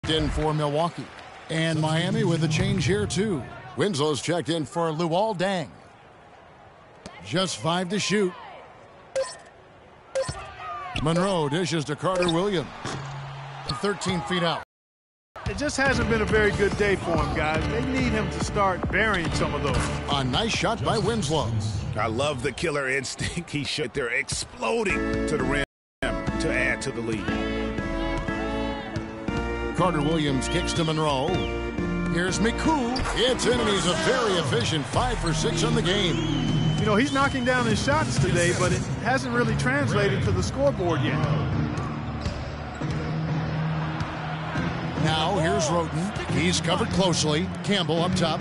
checked in for Milwaukee. And Miami with a change here, too. Winslow's checked in for Luol Deng. Just 5 to shoot. Monroe dishes to Carter Williams. 13 feet out. It just hasn't been a very good day for him, guys. They need him to start burying some of those. A nice shot by Winslow. I love the killer instinct he showed. They're exploding to the rim to add to the lead. Carter Williams kicks to Monroe. Here's Miku. It's in, and he's a very efficient 5 for 6 on the game. You know, he's knocking down his shots today, but it hasn't really translated to the scoreboard yet. Now here's Roten. He's covered closely. Campbell up top.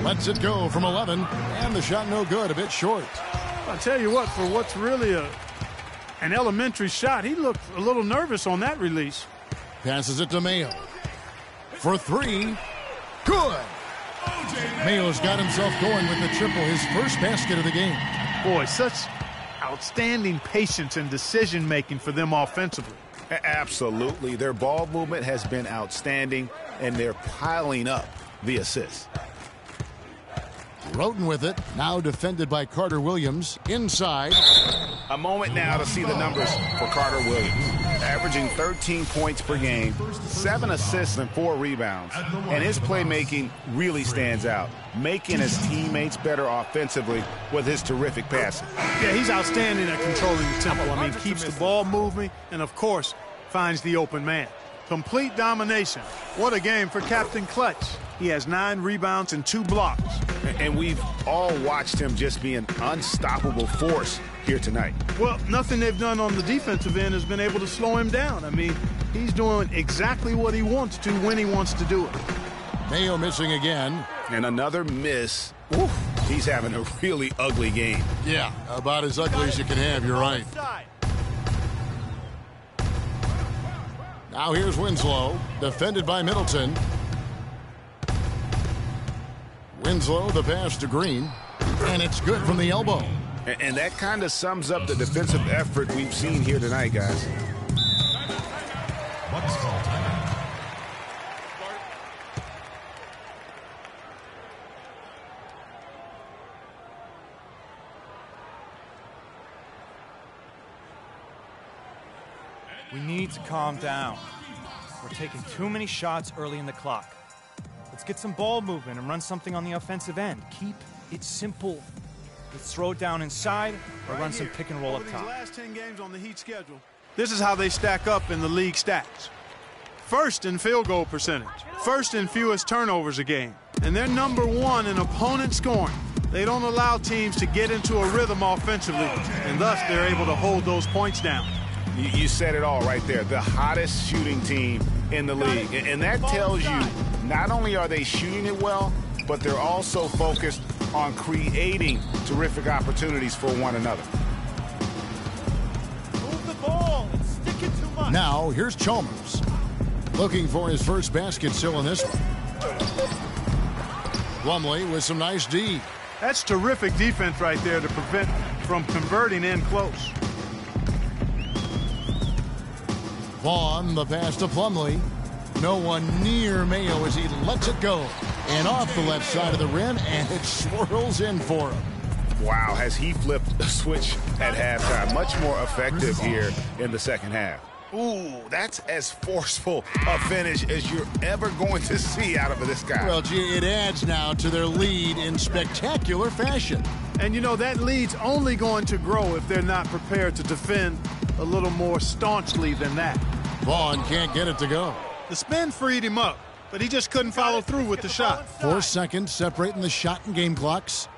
Lets it go from 11, and the shot no good, a bit short. I'll tell you what, for what's really an elementary shot, he looked a little nervous on that release. Passes it to Mayo. For 3. Good. Mayo's got himself going with the triple, his first basket of the game. Boy, such outstanding patience and decision-making for them offensively. Absolutely. Their ball movement has been outstanding, and they're piling up the assists. Roten with it, now defended by Carter Williams. Inside. A moment now to see the numbers for Carter Williams. Averaging 13 points per game, 7 assists and 4 rebounds. And his playmaking really stands out, making his teammates better offensively with his terrific passing. Yeah, he's outstanding at controlling the tempo. I mean, keeps the ball moving and, of course, finds the open man. Complete domination. What a game for Captain Clutch. He has 9 rebounds and 2 blocks. And we've all watched him just be an unstoppable force here tonight. Well, nothing they've done on the defensive end has been able to slow him down. I mean, he's doing exactly what he wants to when he wants to do it. Mayo missing again. And another miss. Oof, he's having a really ugly game. Yeah, about as ugly as you can have, you're right. Now here's Winslow, defended by Middleton. Winslow, the pass to Green, and it's good from the elbow. And that kind of sums up the defensive effort we've seen here tonight, guys. We need to calm down. We're taking too many shots early in the clock. Let's get some ball movement and run something on the offensive end. Keep it simple. Let's throw it down inside or run some pick and roll up top. Last 10 games on the Heat schedule. This is how they stack up in the league stats. First in field goal percentage. First in fewest turnovers a game. And they're number 1 in opponent scoring. They don't allow teams to get into a rhythm offensively, and thus they're able to hold those points down. You said it all right there. The hottest shooting team in the league. And that tells you not only are they shooting it well, but they're also focused on creating terrific opportunities for one another. Move the ball and stick it too much. Now here's Chalmers. Looking for his first basket still in this one. Plumlee with some nice D. That's terrific defense right there to prevent from converting in close. Vaughn, the pass to Plumlee. No one near Mayo as he lets it go. And off the left side of the rim, and it swirls in for him. Wow, has he flipped a switch at halftime. Much more effective here in the second half. Ooh, that's as forceful a finish as you're ever going to see out of this guy. Well, gee, it adds now to their lead in spectacular fashion. And, you know, that lead's only going to grow if they're not prepared to defend a little more staunchly than that. Vaughn can't get it to go. The spin freed him up, but he just couldn't follow through with the shot. 4 seconds separating the shot and game clocks.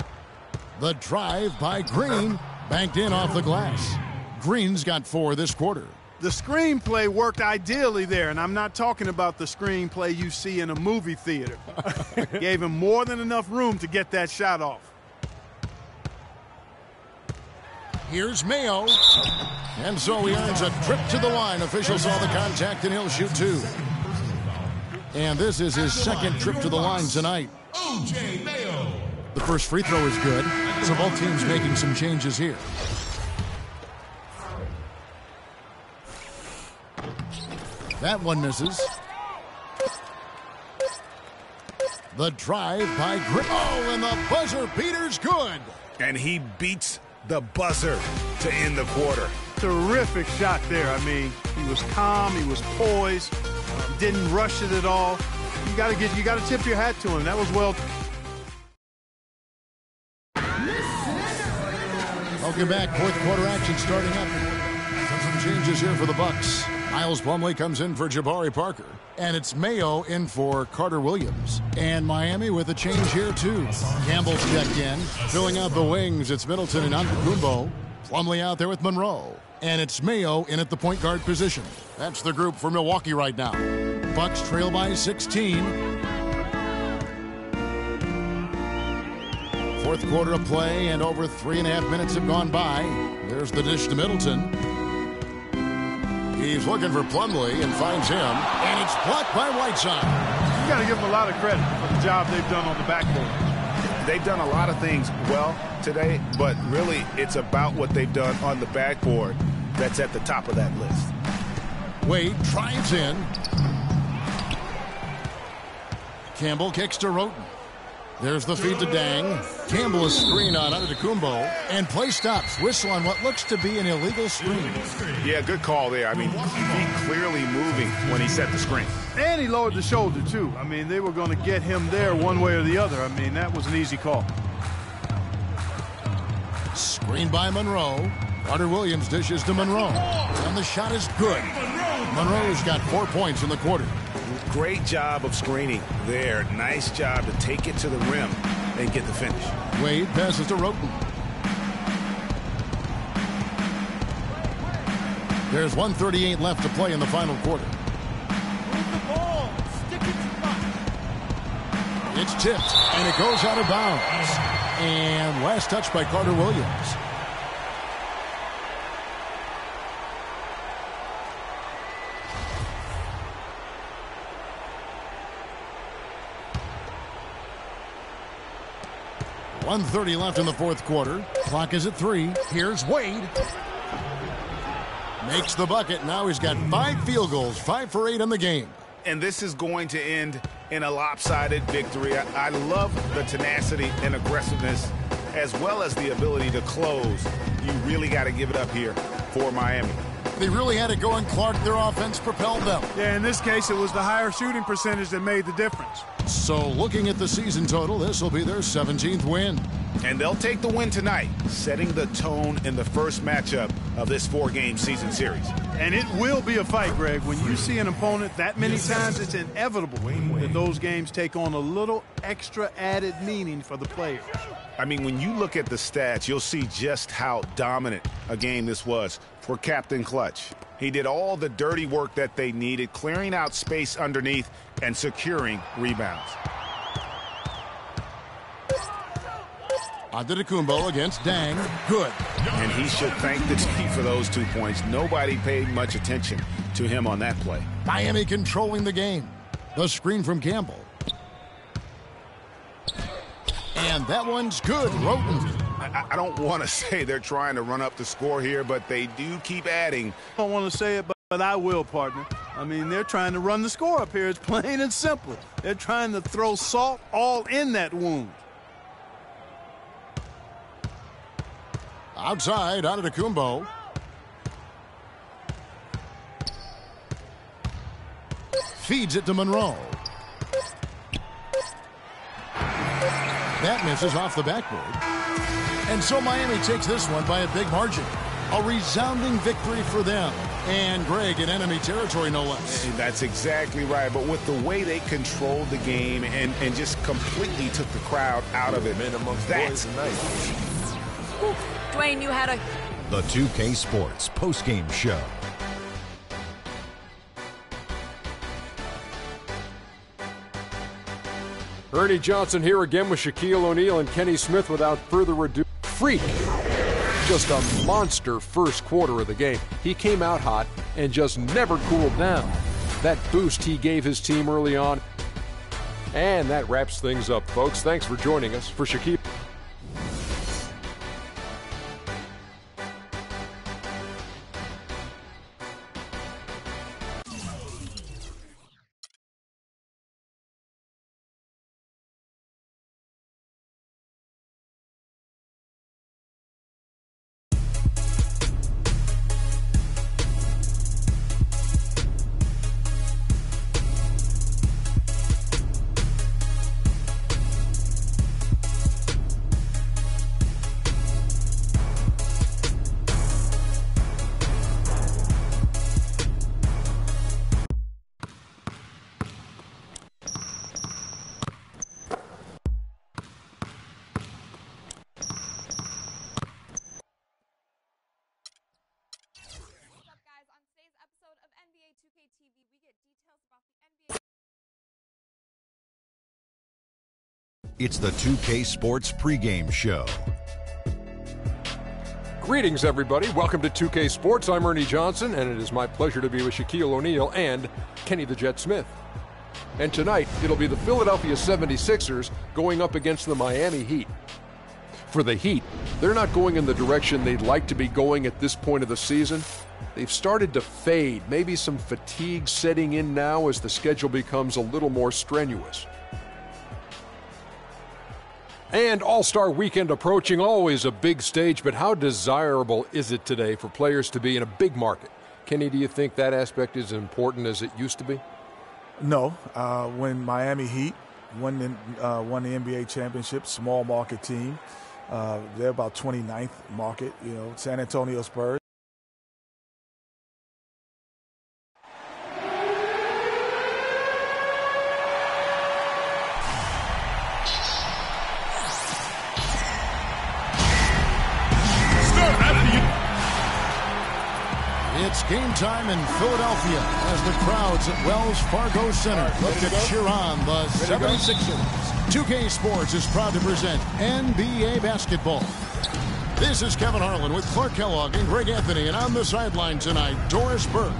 The drive by Green, banked in off the glass. Green's got 4 this quarter. The screenplay worked ideally there, and I'm not talking about the screenplay you see in a movie theater. Gave him more than enough room to get that shot off. Here's Mayo. And so he earns a trip to the line. Officials saw the contact, and he'll shoot 2. And this is his second trip to the line tonight. The first free throw is good, so both teams making some changes here. That one misses. The drive by Grip. Oh, and the buzzer beater's good. And he beats the buzzer to end the quarter. Terrific shot there. I mean, he was calm, he was poised, didn't rush it at all. You got to tip your hat to him. That was well. Welcome back. Fourth quarter action starting up. Some changes here for the Bucks. Miles Plumlee comes in for Jabari Parker. And it's Mayo in for Carter Williams. And Miami with a change here, too. Campbell's checked in. Filling out the wings, it's Middleton and Antetokounmpo. Plumlee out there with Monroe. And it's Mayo in at the point guard position. That's the group for Milwaukee right now. Bucks trail by 16. Fourth quarter of play, and over 3.5 minutes have gone by. There's the dish to Middleton. He's looking for Plumlee and finds him, and it's blocked by Whiteside. You got to give them a lot of credit for the job they've done on the backboard. They've done a lot of things well today, but really it's about what they've done on the backboard that's at the top of that list. Wade drives in. Campbell kicks to Roten. There's the feed to Dang. Campbell is screen on Antetokounmpo, and play stops. Whistle on what looks to be an illegal screen. Yeah, good call there. I mean, feet clearly moving when he set the screen. And he lowered the shoulder, too. I mean, they were going to get him there one way or the other. I mean, that was an easy call. Screen by Monroe. Carter Williams dishes to Monroe. And the shot is good. Monroe's got 4 points in the quarter. Great job of screening there. Nice job to take it to the rim and get the finish. Wade passes to Roten. There's 1:38 left to play in the final quarter. Move the ball. Stick it to the box. It's tipped, and it goes out of bounds. And last touch by Carter Williams. .130 left in the fourth quarter. Clock is at 3. Here's Wade. Makes the bucket. Now he's got 5 field goals, 5 for 8 in the game. And this is going to end in a lopsided victory. I love the tenacity and aggressiveness as well as the ability to close. You really got to give it up here for Miami. They really had it going, Clark. Their offense propelled them. Yeah, in this case, it was the higher shooting percentage that made the difference. So looking at the season total, this will be their 17th win. And they'll take the win tonight, setting the tone in the first matchup of this 4-game season series. And it will be a fight, Greg. When you see an opponent that many times, it's inevitable that those games take on a little extra added meaning for the players. I mean, when you look at the stats, you'll see just how dominant a game this was for Captain Clutch. He did all the dirty work that they needed, clearing out space underneath and securing rebounds. Antetokounmpo against Dang. Good. And he should thank the team for those 2 points. Nobody paid much attention to him on that play. Miami controlling the game. The screen from Campbell. And that one's good. Roten. I don't want to say they're trying to run up the score here, but they do keep adding. I don't want to say it, but I will, partner. I mean, they're trying to run the score up here. It's plain and simple. They're trying to throw salt all in that wound. Outside, Antetokounmpo. Feeds it to Monroe. That misses off the backboard. And so Miami takes this one by a big margin. A resounding victory for them. And Greg in enemy territory, no less. That's exactly right. But with the way they controlled the game and just completely took the crowd out of it, that's nice. Dwayne, you had a... The 2K Sports postgame show. Ernie Johnson here again with Shaquille O'Neal and Kenny Smith. Without further ado, Freak. Just a monster first quarter of the game. He came out hot and just never cooled down. That boost he gave his team early on. And that wraps things up, folks. Thanks for joining us. For Shaquille. It's the 2K Sports pregame show. Greetings, everybody. Welcome to 2K Sports. I'm Ernie Johnson, and it is my pleasure to be with Shaquille O'Neal and Kenny the Jet Smith. And tonight, it'll be the Philadelphia 76ers going up against the Miami Heat. For the Heat, they're not going in the direction they'd like to be going at this point of the season. They've started to fade, maybe some fatigue setting in now as the schedule becomes a little more strenuous. And All-Star Weekend approaching, always a big stage, but how desirable is it today for players to be in a big market? Kenny, do you think that aspect is as important as it used to be? No. When Miami Heat won the NBA championship, small market team, they're about 29th market, San Antonio Spurs. It's game time in Philadelphia as the crowds at Wells Fargo Center look to cheer on the 76ers. 2K Sports is proud to present NBA basketball. This is Kevin Harlan with Clark Kellogg and Greg Anthony, and on the sideline tonight, Doris Burke.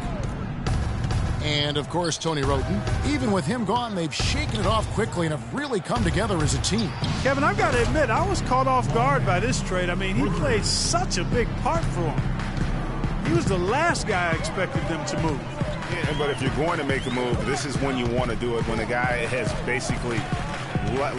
And, of course, Tony Roten. Even with him gone, they've shaken it off quickly and have really come together as a team. Kevin, I've got to admit, I was caught off guard by this trade. I mean, he played such a big part for him. He was the last guy I expected them to move. Yeah, but if you're going to make a move, this is when you want to do it, when a guy has basically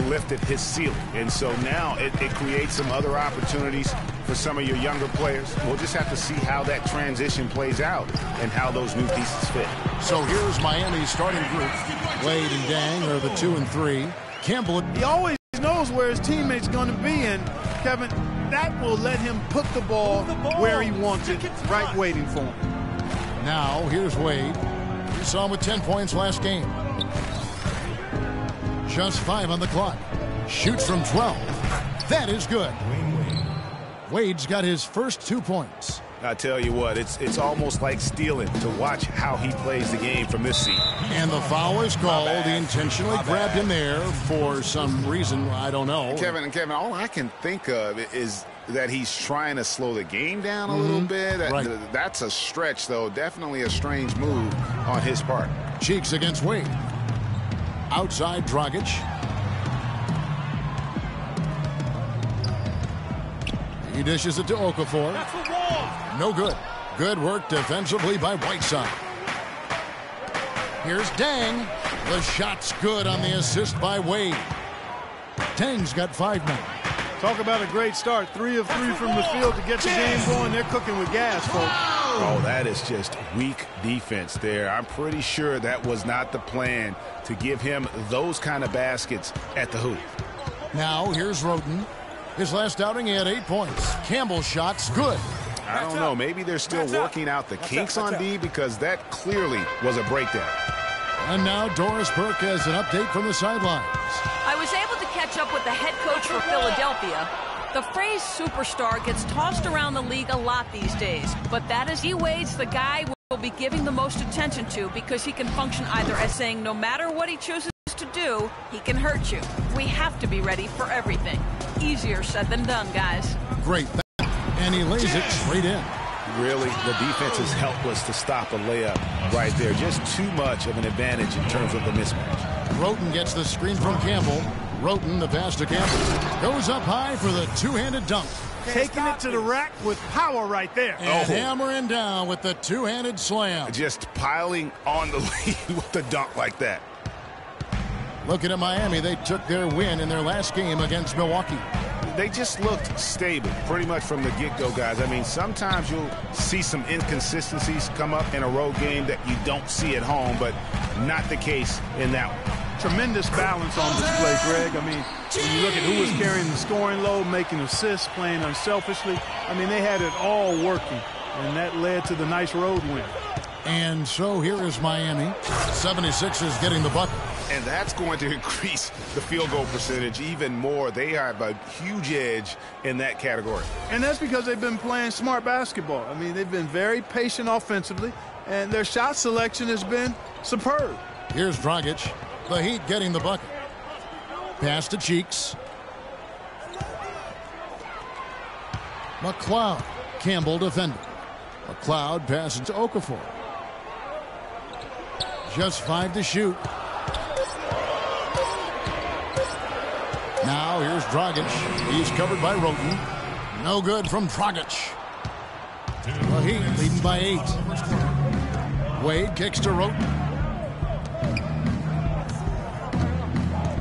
lifted his ceiling. And so now it creates some other opportunities for some of your younger players. We'll just have to see how that transition plays out and how those new pieces fit. So here's Miami's starting group. Wade and Dang are the 2 and 3. Campbell. He always knows where his teammate's going to be, and Kevin, that will let him put the ball where he wants it, right waiting for him. Now, here's Wade. We saw him with 10 points last game. Just 5 on the clock. Shoots from 12. That is good. Wade's got his first 2 points. I tell you what, it's almost like stealing to watch how he plays the game from this seat. And the foul is called. He intentionally grabbed him there for some reason, I don't know. Kevin, all I can think of is that he's trying to slow the game down a little bit. Right. That's a stretch, though. Definitely a strange move on his part. Cheeks against Wade. Outside Dragic. He dishes it to Okafor. No good. Good work defensively by Whiteside. Here's Dang. The shot's good on the assist by Wade. Dang's got 5 now. Talk about a great start. 3 of 3 from the field to get the game going. They're cooking with gas, folks. Oh, that is just weak defense there. I'm pretty sure that was not the plan to give him those kind of baskets at the hoop. Now here's Roten. His last outing, he had 8 points. Campbell's shot's good. I don't know. Maybe they're still working out the kinks on D, because that clearly was a breakdown. And now Doris Burke has an update from the sidelines. I was able to catch up with the head coach for Philadelphia. The phrase superstar gets tossed around the league a lot these days, but that is Wade's the guy we'll be giving the most attention to, because he can function either as saying no matter what he chooses to do, he can hurt you. We have to be ready for everything. Easier said than done, guys. Great. And he lays it straight in. Really, the defense is helpless to stop a layup right there. Just too much of an advantage in terms of the mismatch. Roten gets the screen from Campbell. Roten, the pass to Campbell. Goes up high for the two-handed dunk. Taking it to the rack with power right there. And hammering down with the two-handed slam. Just piling on the lead with the dunk like that. Looking at Miami, they took their win in their last game against Milwaukee. They just looked stable pretty much from the get-go, guys. I mean, sometimes you'll see some inconsistencies come up in a road game that you don't see at home, but not the case in that one. Tremendous balance on display, Greg. I mean, when you look at who was carrying the scoring load, making assists, playing unselfishly, I mean, they had it all working, and that led to the nice road win. And so here is Miami. 76ers getting the bucket. And that's going to increase the field goal percentage even more. They have a huge edge in that category. And that's because they've been playing smart basketball. I mean, they've been very patient offensively, and their shot selection has been superb. Here's Dragic. The Heat getting the bucket. Pass to Cheeks. McLeod. Campbell defending. McLeod passes to Okafor. Just 5 to shoot. Now here's Dragic. He's covered by Roten. No good from Dragic. The Heat leading by 8. Wade kicks to Roten.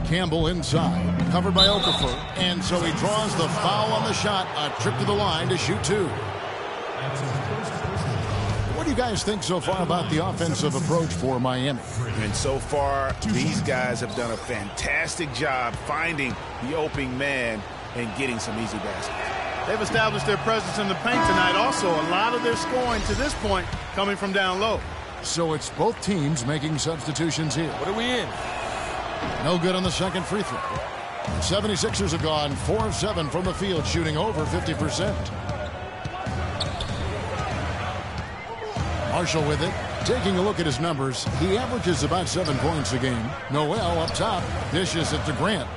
Campbell inside. Covered by Okafor. And so he draws the foul on the shot. A trip to the line to shoot 2. What do you guys think so far about the offensive approach for Miami? And so far, these guys have done a fantastic job finding the opening man and getting some easy baskets. They've established their presence in the paint tonight. Also, a lot of their scoring to this point coming from down low. So it's both teams making substitutions here. What are we in? No good on the second free throw. 76ers have gone 4 of 7 from the field, shooting over 50%. Marshall with it. Taking a look at his numbers, he averages about 7 points a game. Noel up top, dishes it to Grant.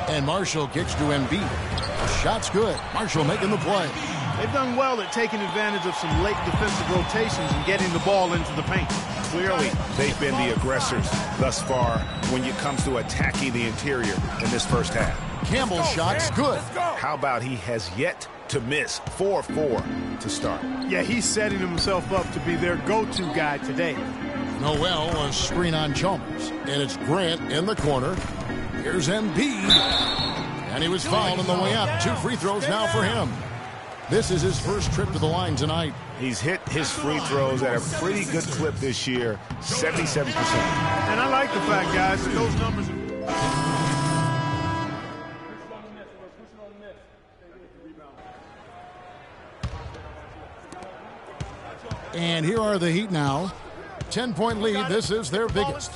And Marshall kicks to Embiid. Shot's good. Marshall making the play. They've done well at taking advantage of some late defensive rotations and getting the ball into the paint. Clearly, they've been the aggressors thus far when it comes to attacking the interior in this first half. Campbell's shot's good. How about he has yet to miss 4-4 to start? Yeah, he's setting himself up to be their go-to guy today. Noel, a screen on Chalmers. And it's Grant in the corner. Here's Embiid. And he was fouled on the way up. 2 free throws now for him. This is his first trip to the line tonight. He's hit his free throws at a pretty good clip this year, 77%. And I like the fact, guys, that those numbers... And here are the Heat now. 10-point lead. This is their biggest.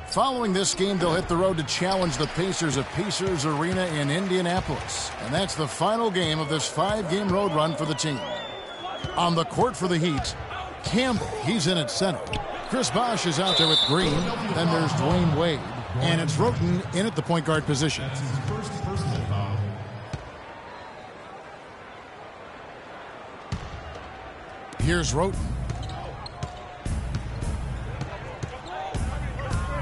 Following this game, they'll hit the road to challenge the Pacers at Pacers Arena in Indianapolis. And that's the final game of this 5-game road run for the team. On the court for the Heat, Campbell, he's in at center. Chris Bosh is out there with Green. Then there's Dwayne Wade. And it's Roten in at the point guard position. Here's Roten.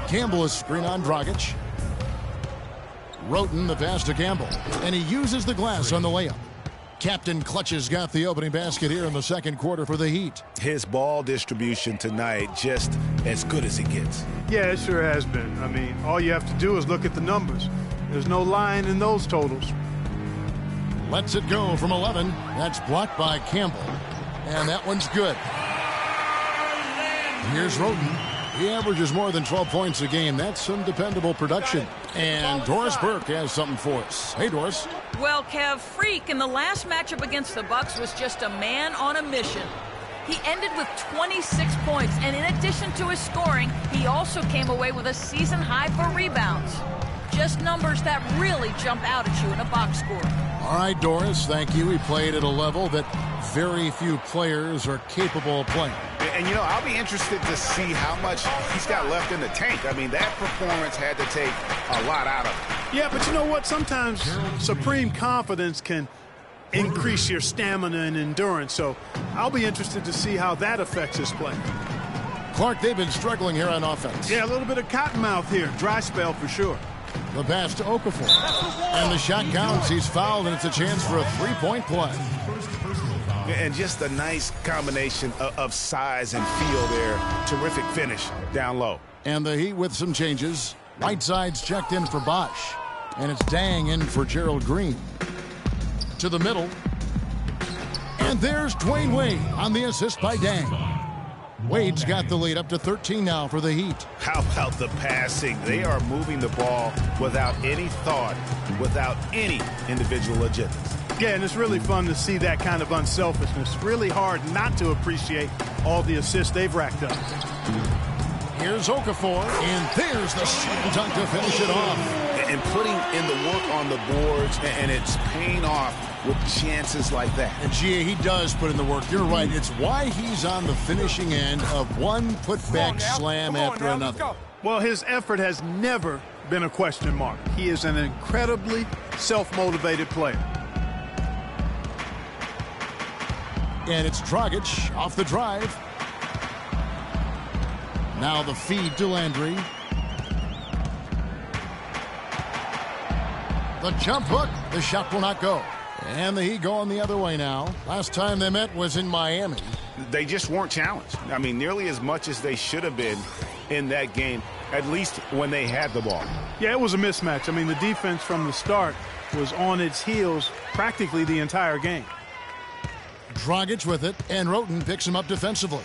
Campbell is screen on Dragic. Roten the pass to Campbell. And he uses the glass on the layup. Captain Clutch's got the opening basket here in the second quarter for the Heat. His ball distribution tonight just as good as it gets. Yeah, it sure has been. I mean, all you have to do is look at the numbers. There's no line in those totals. Lets it go from 11. That's blocked by Campbell. And that one's good. Here's Roten. He averages more than 12 points a game. That's some dependable production. And Doris Burke has something for us. Hey, Doris. Well, Kev, Freak in the last matchup against the Bucks was just a man on a mission. He ended with 26 points, and in addition to his scoring, he also came away with a season high for rebounds. Just numbers that really jump out at you in a box score. All right, Doris, thank you. He played at a level that very few players are capable of playing. And, you know, I'll be interested to see how much he's got left in the tank. I mean, that performance had to take a lot out of him. Yeah, but you know what? Sometimes supreme confidence can increase your stamina and endurance. So I'll be interested to see how that affects his play. Clark, they've been struggling here on offense. Yeah, a little bit of cottonmouth here. Dry spell for sure. The pass to Okafor. And the shot counts. He's fouled, and it's a chance for a three-point play. And just a nice combination of size and feel there. Terrific finish down low. And the Heat with some changes. Whiteside's checked in for Bosh. And it's Dang in for Gerald Green. To the middle. And there's Dwayne Wade on the assist by Dang. Wade's got the lead up to 13 now for the Heat. How about the passing? They are moving the ball without any thought, without any individual agendas. Yeah, and it's really fun to see that kind of unselfishness. Really hard not to appreciate all the assists they've racked up. Here's Okafor, and there's the slam dunk to finish it off. And putting in the work on the boards, and it's paying off with chances like that. And G.A., he does put in the work. You're right. It's why he's on the finishing end of one putback slam after another. Well, his effort has never been a question mark. He is an incredibly self-motivated player. And it's Dragic off the drive. Now the feed to Landry. The jump hook. The shot will not go. And the Heat going the other way now. Last time they met was in Miami. They just weren't challenged. I mean, nearly as much as they should have been in that game, at least when they had the ball. Yeah, it was a mismatch. I mean, the defense from the start was on its heels practically the entire game. Dragic with it, and Roten picks him up defensively.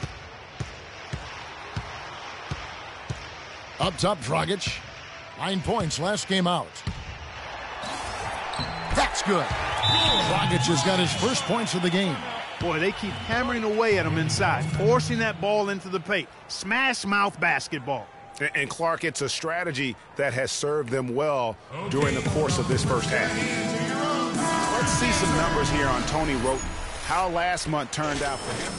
Up top, Dragic. 9 points last game out. That's good. Dragic has got his first points of the game. Boy, they keep hammering away at him inside, forcing that ball into the paint. Smash mouth basketball. And Clark, it's a strategy that has served them well during the course of this first half. Let's see some numbers here on Tony Roten. How last month turned out for him.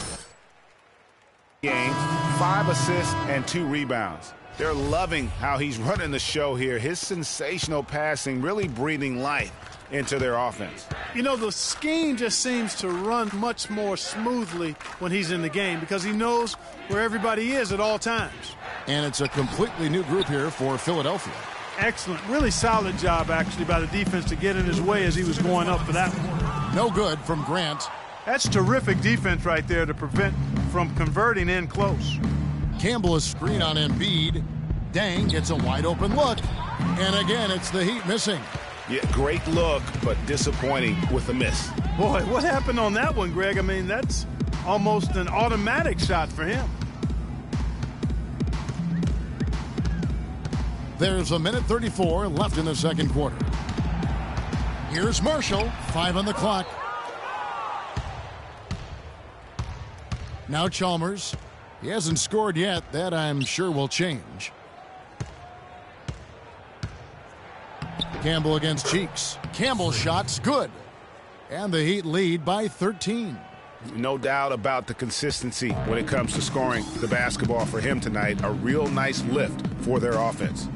Game, 5 assists and 2 rebounds. They're loving how he's running the show here. His sensational passing really breathing life into their offense. You know, the scheme just seems to run much more smoothly when he's in the game because he knows where everybody is at all times. And it's a completely new group here for Philadelphia. Excellent. Really solid job, actually, by the defense to get in his way as he was going up for that one. No good from Grant. That's terrific defense right there to prevent from converting in close. Campbell is screen on Embiid. Dang gets a wide open look. And again, it's the Heat missing. Yeah, great look, but disappointing with the miss. Boy, what happened on that one, Greg? I mean, that's almost an automatic shot for him. There's 1:34 left in the second quarter. Here's Marshall, 5 on the clock. Now Chalmers. He hasn't scored yet. That I'm sure will change. Campbell against Cheeks. Campbell's shot's good. And the Heat lead by 13. No doubt about the consistency when it comes to scoring the basketball for him tonight. A real nice lift for their offense.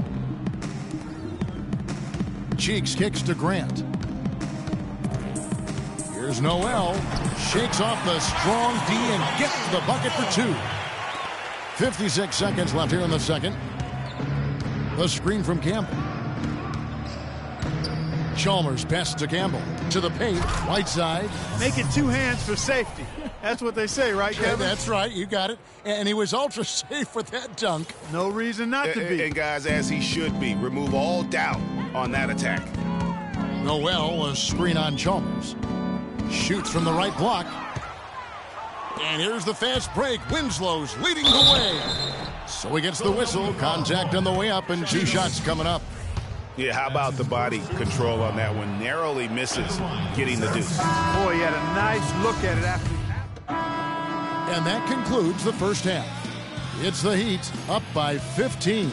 Cheeks kicks to Grant. Here's Noel. Shakes off the strong D and gets the bucket for 2. 56 seconds left here in the second. The screen from Campbell. Chalmers passes to Campbell. To the paint. Right side. Make it 2 hands for safety. That's what they say, right, Kevin? Yeah, that's right. You got it. And he was ultra safe with that dunk. No reason not to be. And guys, as he should be. Remove all doubt on that attack. Noel, a screen on Chalmers. Shoots from the right block. And here's the fast break. Winslow's leading the way. So he gets the whistle. Contact on the way up and 2 shots coming up. Yeah, how about the body control on that one? Narrowly misses getting the deuce. Boy, he had a nice look at it after. And that concludes the first half. It's the Heat up by 15.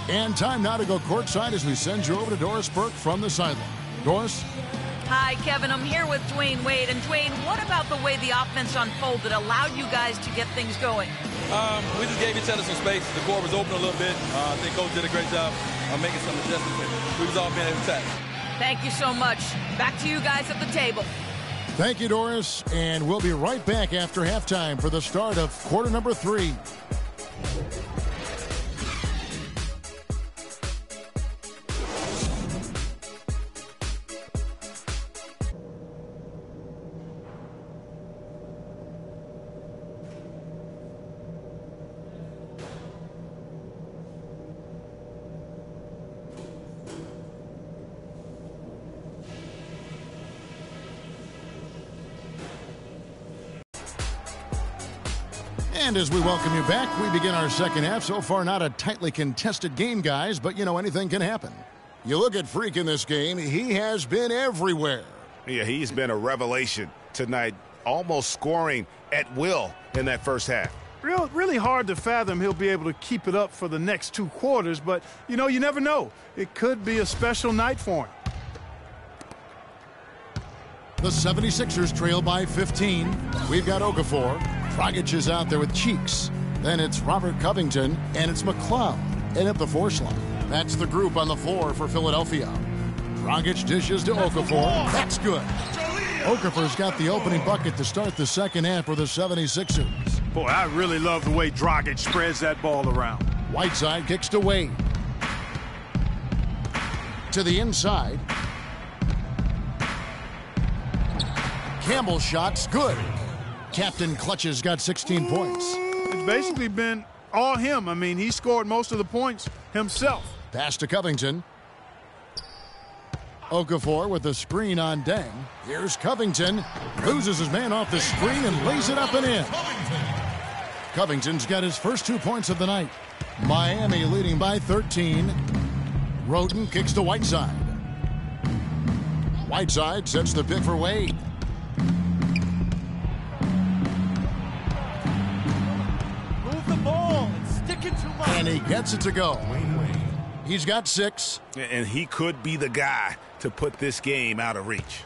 And time now to go courtside as we send you over to Doris Burke from the sideline. Doris? Hi, Kevin. I'm here with Dwayne Wade. And Dwayne, what about the way the offense unfolded allowed you guys to get things going? We just gave each other some space. The court was open a little bit. I think Coach did a great job of making some adjustments. We was all being attacked. Thank you so much. Back to you guys at the table. Thank you, Doris. And we'll be right back after halftime for the start of quarter number 3. And as we welcome you back, we begin our second half. So far, not a tightly contested game, guys, but, you know, anything can happen. You look at Freak in this game, he has been everywhere. Yeah, he's been a revelation tonight, almost scoring at will in that first half. Really hard to fathom he'll be able to keep it up for the next 2 quarters, but, you know, you never know. It could be a special night for him. The 76ers trail by 15. We've got Okafor. Dragic is out there with Cheeks. Then it's Robert Covington, and it's McLeod. And at the force line, That's the group on the floor for Philadelphia. Dragic dishes to Okafor. That's good. Okafor's got the opening bucket to start the second half for the 76ers. Boy, I really love the way Dragic spreads that ball around. Whiteside kicks to Wade. To the inside. Campbell's shot's good. Captain Clutch's got 16 points. It's basically been all him. I mean, he scored most of the points himself. Pass to Covington. Okafor with the screen on Deng. Here's Covington. Loses his man off the screen and lays it up and in. Covington's got his first 2 points of the night. Miami leading by 13. Roden kicks to Whiteside. Whiteside sets the pick for Wade. Move the ball and stick it to Mike. And he gets it to go. He's got 6. And he could be the guy to put this game out of reach.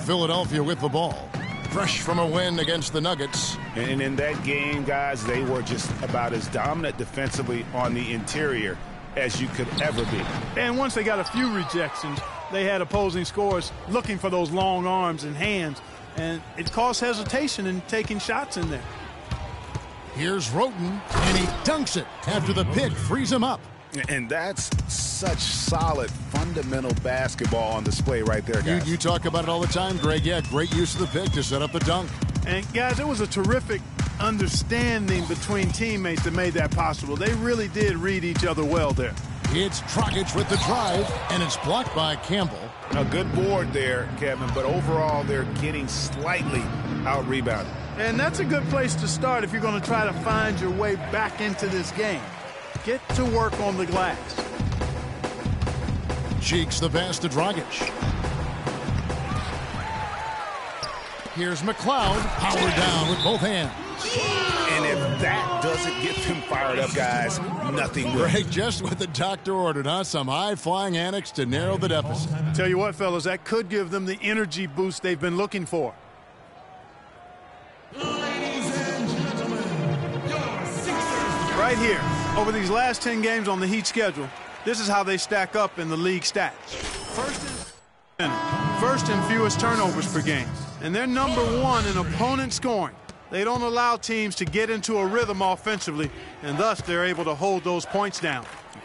Philadelphia with the ball. Fresh from a win against the Nuggets. And in that game, guys, they were just about as dominant defensively on the interior as you could ever be. And once they got a few rejections, they had opposing scorers looking for those long arms and hands. And it caused hesitation in taking shots in there. Here's Roden, and he dunks it after the pick frees him up. And that's such solid, fundamental basketball on display right there, guys. You talk about it all the time, Greg. Yeah, great use of the pick to set up the dunk. And, guys, it was a terrific understanding between teammates that made that possible. They really did read each other well there. It's Dragic with the drive, and it's blocked by Campbell. A good board there, Kevin, but overall they're getting slightly out-rebounded. And that's a good place to start if you're going to try to find your way back into this game. Get to work on the glass. Cheeks the pass to Dragic. Here's McLeod, powered down with both hands. And if that doesn't get them fired up, guys, nothing will. Greg, just what the doctor ordered, huh? Some high-flying antics to narrow the deficit. Tell you what, fellas, that could give them the energy boost they've been looking for. Right here, over these last 10 games on the Heat schedule, this is how they stack up in the league stats. First in fewest turnovers per game. And they're number 1 in opponent scoring. They don't allow teams to get into a rhythm offensively, and thus they're able to hold those points down.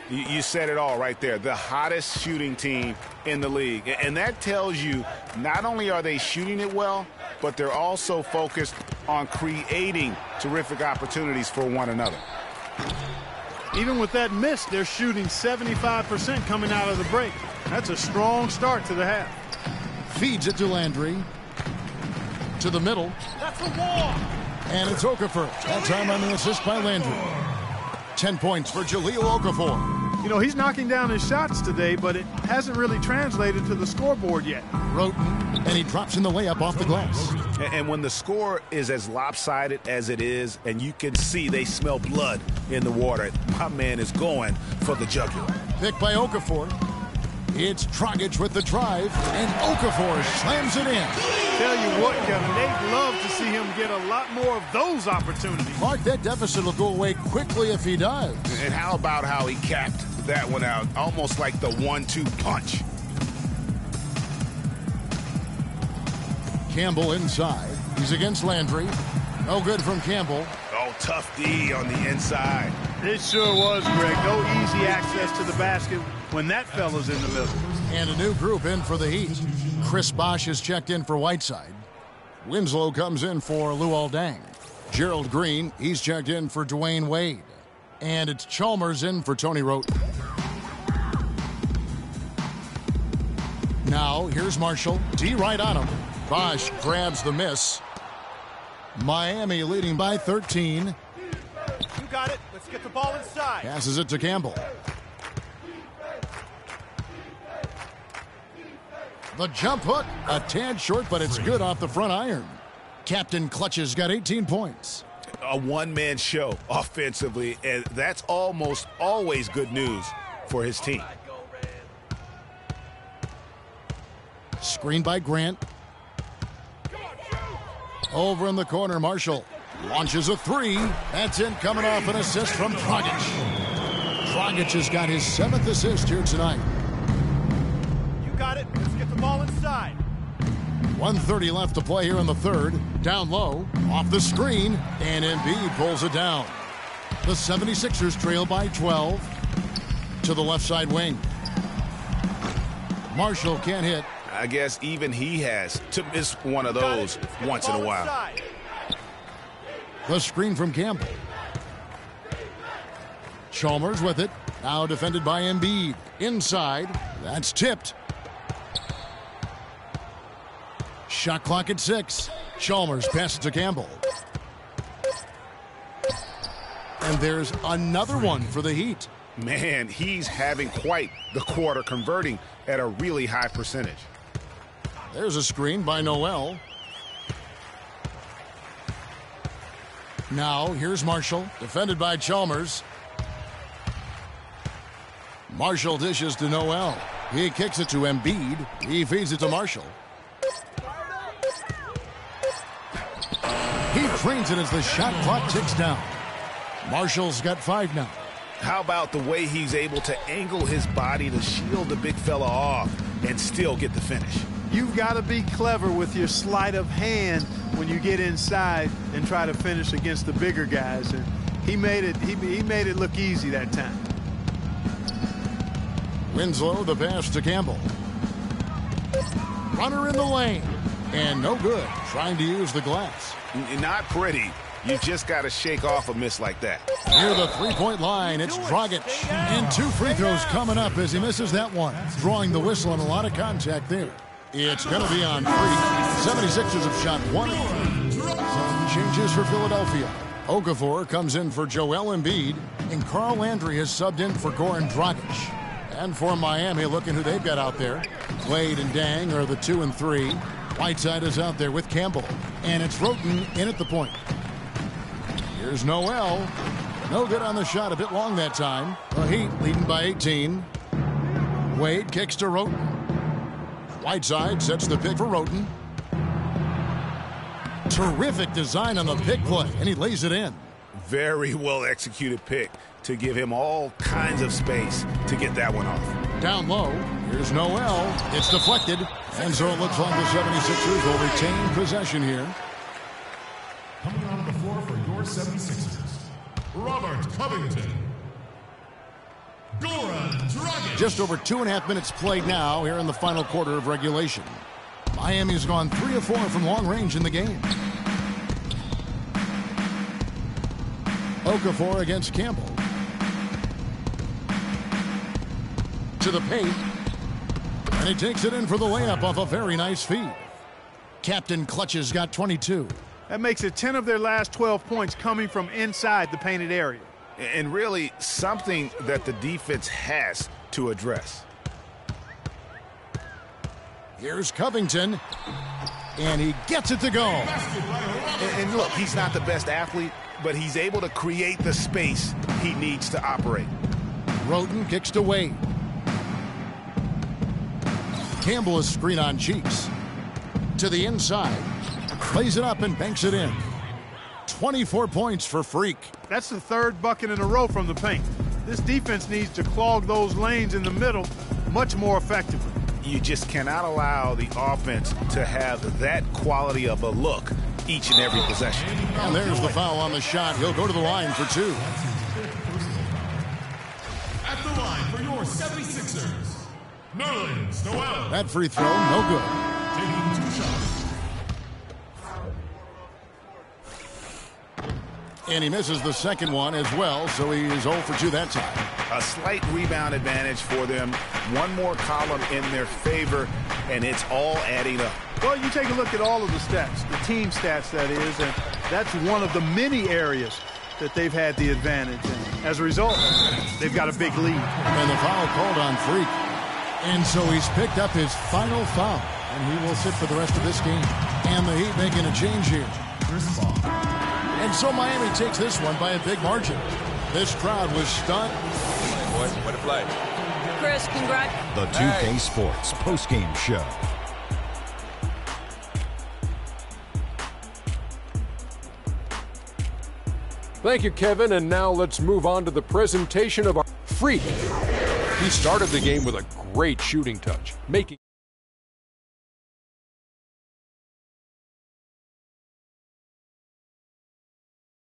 You said it all right there. The hottest shooting team in the league. And that tells you not only are they shooting it well, but they're also focused on creating terrific opportunities for one another. Even with that miss, they're shooting 75% coming out of the break. That's a strong start to the half. Feeds it to Landry. To the middle. That's a walk. And it's Okafor. That time on the assist by Landry. 10 points for Jahlil Okafor. You know, he's knocking down his shots today, but it hasn't really translated to the scoreboard yet. Roten, and he drops in the layup off the glass. And when the score is as lopsided as it is, and you can see they smell blood in the water, my man is going for the jugular. Picked by Okafor. It's Dragic with the drive, and Okafor slams it in. Tell you what, Kevin, they'd love to see him get a lot more of those opportunities. Mark, that deficit will go away quickly if he does. And how about how he capped that one out, almost like the 1-2 punch. Campbell inside. He's against Landry. No good from Campbell. Oh, tough D on the inside. It sure was, Greg. No easy access to the basket when that fella's in the middle. And a new group in for the Heat. Chris Bosh is checked in for Whiteside. Winslow comes in for Luol Deng. Gerald Green, he's checked in for Dwayne Wade. And it's Chalmers in for Tony Roten. Now, here's Marshall. D right on him. Bosh grabs the miss. Miami leading by 13. You got it. Let's get the ball inside. Passes it to Campbell. The jump hook, a tad short, but it's good off the front iron. Captain Clutch's got 18 points. A one-man show offensively, and that's almost always good news for his team. Screen by Grant. Over in the corner, Marshall launches a three. That's in, coming off an assist from Dragic. Dragic has got his 7th assist here tonight. You got it. Let's get the ball inside. 1:30 left to play here in the third. Down low, off the screen, and Embiid pulls it down. The 76ers trail by 12 to the left side wing. Marshall can't hit. I guess even he has to miss one of those once in a while. The screen from Campbell. Chalmers with it. Now defended by Embiid. Inside. That's tipped. Shot clock at 6. Chalmers passes to Campbell. And there's another one for the Heat. Man, he's having quite the quarter, converting at a really high percentage. There's a screen by Noel. Now, here's Marshall, defended by Chalmers. Marshall dishes to Noel. He kicks it to Embiid. He feeds it to Marshall. He trains it as the shot clock ticks down. Marshall's got 5 now. How about the way he's able to angle his body to shield the big fella off and still get the finish? You've got to be clever with your sleight of hand when you get inside and try to finish against the bigger guys. And he made it look easy that time. Winslow, the pass to Campbell. Runner in the lane. And no good. Trying to use the glass. Not pretty. You just got to shake off a miss like that. Near the three-point line, it's Dragic. And 2 free throws coming up as he misses that one. Drawing the whistle and a lot of contact there. It's going to be on 3. 76ers have shot 1 of 3. Some changes for Philadelphia. Okafor comes in for Joel Embiid. And Carl Landry has subbed in for Goran Dragic. And for Miami, looking who they've got out there. Wade and Dang are the 2 and 3. Whiteside is out there with Campbell. And it's Roten in at the point. Here's Noel. No good on the shot. A bit long that time. The Heat leading by 18. Wade kicks to Roten. Whiteside sets the pick for Roten. Terrific design on the pick play. And he lays it in. Very well executed pick to give him all kinds of space to get that one off. Down low. Here's Noel. It's deflected. And so it looks like the 76ers will retain possession here. Coming on the floor for your 76ers, Robert Covington. Goran Dragic. Just over 2.5 minutes played now here in the final quarter of regulation. Miami's gone 3 of 4 from long range in the game. Okafor against Campbell. To the paint. And he takes it in for the layup off a very nice feed. Captain Clutch's got 22. That makes it 10 of their last 12 points coming from inside the painted area. And really something that the defense has to address. Here's Covington. And he gets it to go. And look, he's not the best athlete, but he's able to create the space he needs to operate. Roten kicks to Wade. Campbell is screen on Cheeks. To the inside. Plays it up and banks it in. 24 points for Freak. That's the 3rd bucket in a row from the paint. This defense needs to clog those lanes in the middle much more effectively. You just cannot allow the offense to have that quality of a look each and every possession. And there's the foul on the shot. He'll go to the line for 2. At the line for your 76ers, Nerlens Noel. That free throw, no good. Taking 2 shots. And he misses the second one as well, so he is 0 for 2 that time. A slight rebound advantage for them. One more column in their favor, and it's all adding up. Well, you take a look at all of the stats, the team stats, that is, and that's one of the many areas that they've had the advantage. And as a result, they've got a big lead. And the foul called on Freak. And so he's picked up his final foul, and he will sit for the rest of this game. And the Heat making a change here. And so Miami takes this one by a big margin. This crowd was stunned. What a play. Chris, congrats. The 2K Sports postgame show. Thank you, Kevin. And now let's move on to the presentation of our Freak. He started the game with a great shooting touch, making